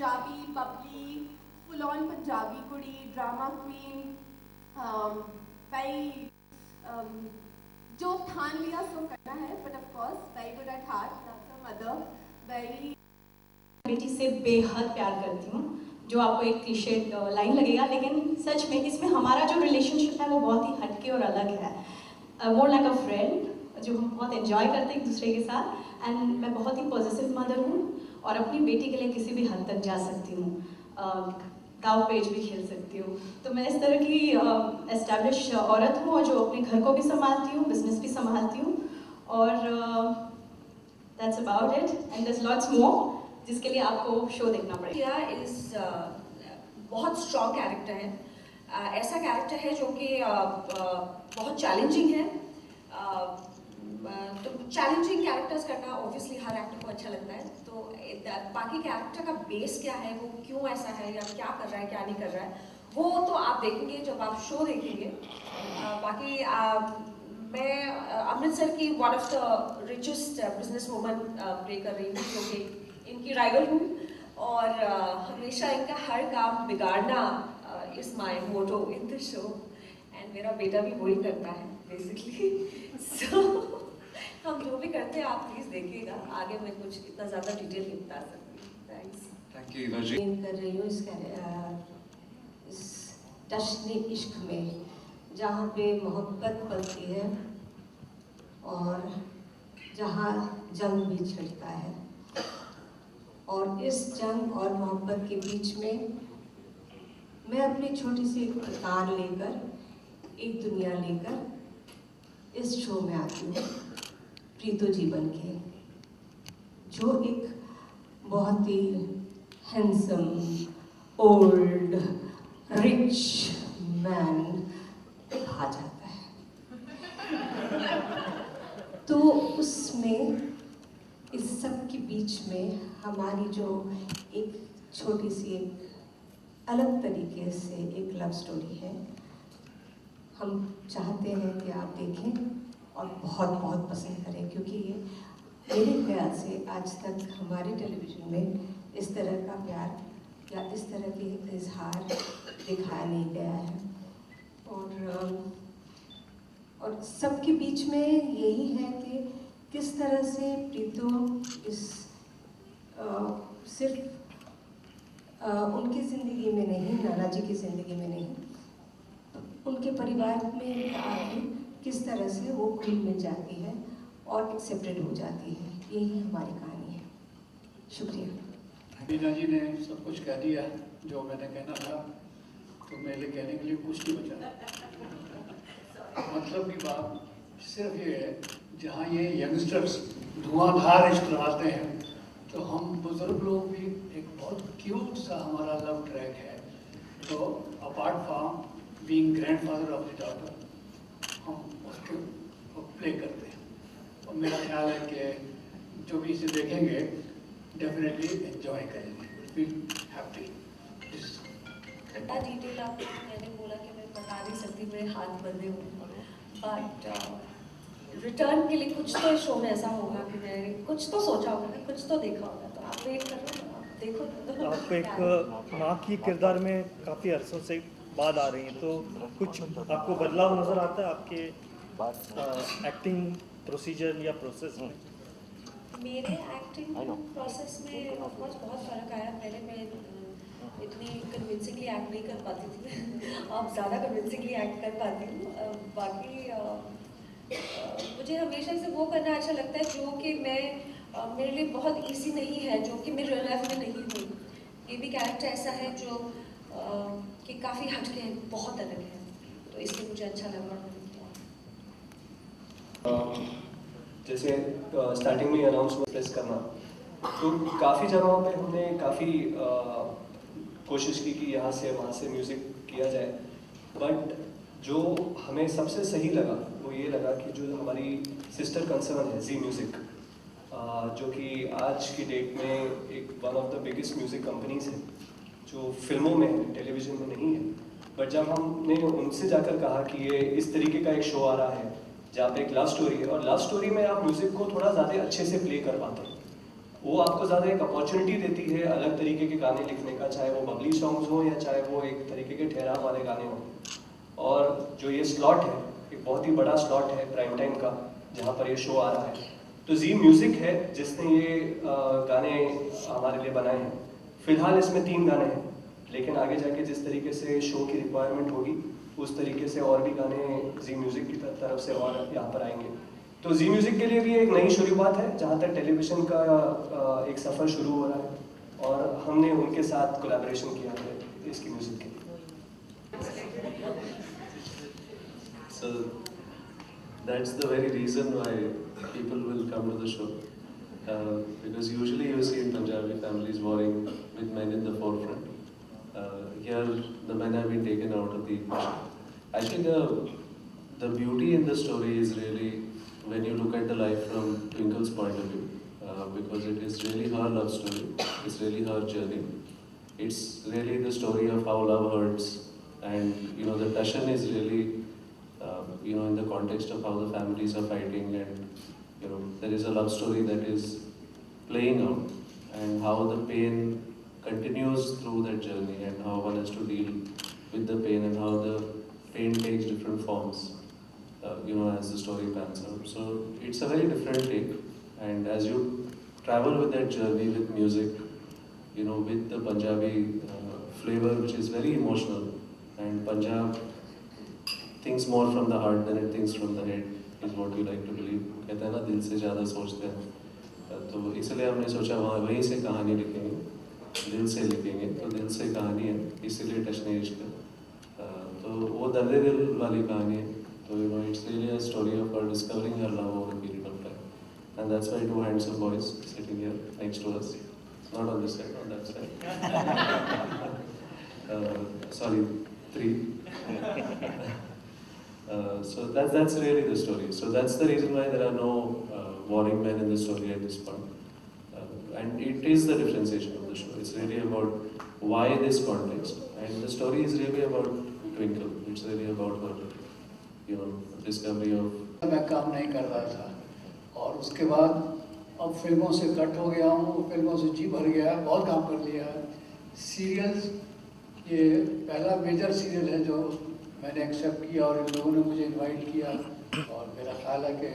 Punjabi Babli full on Punjabi कुड़ी drama queen very जो ठान लिया सो करना है but of course very good at heart that's a mother very बेटी से बेहद प्यार करती हूँ, जो आपको एक क्लीशे लाइन लगेगा, लेकिन सच में इसमें हमारा जो रिलेशनशिप है वो बहुत ही हटके और अलग है। मोर लाइक अ फ्रेंड, जो हम बहुत एंजॉय करते हैं एक दूसरे के साथ। एंड मैं बहुत ही पॉजिटिव मदर हूँ और अपनी बेटी के लिए किसी भी हद तक जा सकती हूँ, दाव पेज भी खेल सकती हूँ। तो मैं इस तरह की एस्टैब्लिश औरत हूँ और जो अपने घर को भी संभालती हूँ, बिजनेस भी संभालती हूँ, और that's about it and there is lots more जिसके लिए आपको शो देखना पड़ेगा। इस बहुत स्ट्रॉन्ग कैरेक्टर है, ऐसा कैरेक्टर है जो कि बहुत चैलेंजिंग है। तो चैलेंजिंग कैरेक्टर्स करना ऑब्वियसली हर एक्टर को अच्छा लगता है। तो बाकी कैरेक्टर का बेस क्या है, वो क्यों ऐसा है या क्या कर रहा है क्या नहीं कर रहा है, वो तो आप देखेंगे जब आप शो देखेंगे। बाकी मैं अमृतसर की one of the richest business woman play कर रही हूँ, जो कि इनकी राइवल हूँ, और हमेशा इनका हर काम बिगाड़ना is my motto in the show. And मेरा बेटा भी वही करता है बेसिकली। सो हम जो भी करते हैं आप प्लीज देखिएगा, आगे मैं कुछ इतना ज़्यादा डिटेल नहीं बता सकती। थैंक्स। थैंक यू इवाजी। कर रही हूँ इस जश्न इश्क में, जहाँ पे मोहब्बत पलती है और जहाँ जंग भी छिड़ता है, और इस जंग और मोहब्बत के बीच में मैं अपनी छोटी सी कार लेकर, एक दुनिया लेकर इस शो में आती हूँ, प्रीतो जीवन के, जो एक बहुत ही हैंडसम ओल्ड रिच मैन कहा जाता है। तो उसमें इस सब के बीच में हमारी जो एक छोटी सी एक अलग तरीके से एक लव स्टोरी है, हम चाहते हैं कि आप देखें और बहुत बहुत पसंद करें, क्योंकि ये मेरे ख्याल से आज तक हमारे टेलीविज़न में इस तरह का प्यार या इस तरह के इजहार दिखाया नहीं गया है। और सबके बीच में यही है कि किस तरह से प्रीतो इस सिर्फ उनकी ज़िंदगी में नहीं, नाना जी की ज़िंदगी में नहीं, उनके परिवार में आके किस तरह से वो खुल मिल जाती है और एक्सेप्टेड हो जाती है। यही हमारी कहानी है। शुक्रिया। मीना जी ने सब कुछ कह दिया जो मैंने कहना था, तो मेरे लिए कहने के लिए कुछ नहीं बचा। मतलब की बात सिर्फ ये है, जहाँ ये यंगस्टर्स धुआंधार इश्क लगाते हैं, तो हम बुजुर्ग लोग भी एक बहुत क्यूट सा हमारा लव ट्रैक है। तो apart from being grandfather of the daughter, हम उसको प्ले करते हैं। और मेरा ख्याल है कि जो भी इसे देखेंगे डेफिनेटली एंजॉय करेंगे, विल बी हैप्पी। इतना डिटेल आपको मैंने बोला कि मैं बता नहीं सकती, मेरे हाथ बंधे हुए, बट रिटर्न के लिए कुछ तो शो में ऐसा होगा कि मैंने कुछ तो सोचा होगा, कुछ तो देखा होगा। तो आप वेट करो, आप देखो। आप एक माँ की किरदार में काफ़ी अरसों से बाद आ रही हैं, तो कुछ आपको बदलाव नज़र आता है आपके एक्टिंग प्रोसीजर या प्रोसेस में? मेरे एक्टिंग प्रोसेस में ऑफ कोर्स बहुत फ़र्क आया। पहले मैं इतनी कन्विंसिंगली एक्ट नहीं कर पाती थी, अब ज़्यादा कन्विंसिंगली एक्ट कर पाती हूँ। बाकी मुझे हमेशा से वो करना अच्छा लगता है जो कि मैं मेरे लिए बहुत इजी नहीं है, जो कि मेरे रियल लाइफ में नहीं हुई। ये भी कैरेक्टर ऐसा है जो कि काफ़ी हटके है, बहुत अलग है, तो इसलिए मुझे अच्छा लगा। जैसे स्टार्टिंग में अनाउंस प्रेस करना, तो काफ़ी जगहों पे हमने काफ़ी कोशिश की कि यहाँ से वहाँ से म्यूज़िक किया जाए, बट जो हमें सबसे सही लगा वो ये लगा कि जो हमारी सिस्टर कंसर्न है जी म्यूज़िक, जो कि आज की डेट में एक one of the biggest music companies है, जो फिल्मों में है, टेलीविज़न में नहीं है। बट जब हमने उनसे जाकर कहा कि ये इस तरीके का एक शो आ रहा है जहाँ पे एक लव स्टोरी है, और लव स्टोरी में आप म्यूज़िक को थोड़ा ज़्यादा अच्छे से प्ले कर पाते हैं, वो आपको ज़्यादा एक अपॉर्चुनिटी देती है अलग तरीके के गाने लिखने का, चाहे वो बबली सॉन्ग्स हो या चाहे वो एक तरीके के ठहराव वाले गाने हों। और जो ये स्लॉट है, एक बहुत ही बड़ा स्लॉट है प्राइम टाइम का, जहाँ पर ये शो आ रहा है, तो जी म्यूज़िक है जिसने ये गाने हमारे लिए बनाए हैं। फिलहाल इसमें 3 गाने हैं, लेकिन आगे जाके जिस तरीके से शो की रिक्वायरमेंट होगी उस तरीके से और भी गाने जी म्यूज़िक की तरफ से और यहाँ पर आएंगे। तो जी म्यूज़िक के लिए भी एक नई शुरुआत है, जहाँ तक टेलीविज़न का एक सफ़र शुरू हो रहा है और हमने उनके साथ कोलैबोरेशन किया है इसकी म्यूज़िक के लिए। So that's the very reason why people will come to the show, because usually you see in Punjabi families warring with men in the forefront. Here the men have been taken out of the equation. Actually the beauty in the story is really when you look at the life from Twinkle's point of view, because it is really her love story, it's really her journey. It's really the story of how love hurts, and you know the passion is really you know in the context of how the families are fighting, and you know there is a love story that is playing out, and how the pain continues through that journey, and how one has to deal with the pain, and how the pain takes different forms, you know, as the story pans out. So it's a very different take, and as you travel with that journey with music, you know, with the Punjabi flavor, which is very emotional, and Punjab thinks more from the heart than it thinks from the head, is what we like to believe. कहते हैं ना, दिल से ज़्यादा सोचते हैं, तो इसलिए हमने सोचा वहीं से कहानी लिखेंगे, दिल से लिखेंगे, तो दिल से कहानी है, इसीलिए टच नहीं इश्क, तो वो दर्द दिल वाली कहानी है। तो you know, it's really a story of her discovering her love over a period of time, and that's why 2 handsome boys sitting here next to us, not on this side, on that side. Sorry, 3. So that's really the story. So that's the reason why there are no warring men in the story at this point, and it is the differentiation of the show. It's really about why this context, and the story is really about Twinkle. It's really about her, you know, discovery of. मैं काम नहीं कर रहा था, और उसके बाद अब फिल्मों से कट हो गया हूँ, फिल्मों से जी भर गया, बहुत काम कर लिया है। सीरियल्स, ये पहला मेजर सीरियल है जो मैंने एक्सेप्ट किया, और इन लोगों ने मुझे इनवाइट किया, और मेरा ख्याल है कि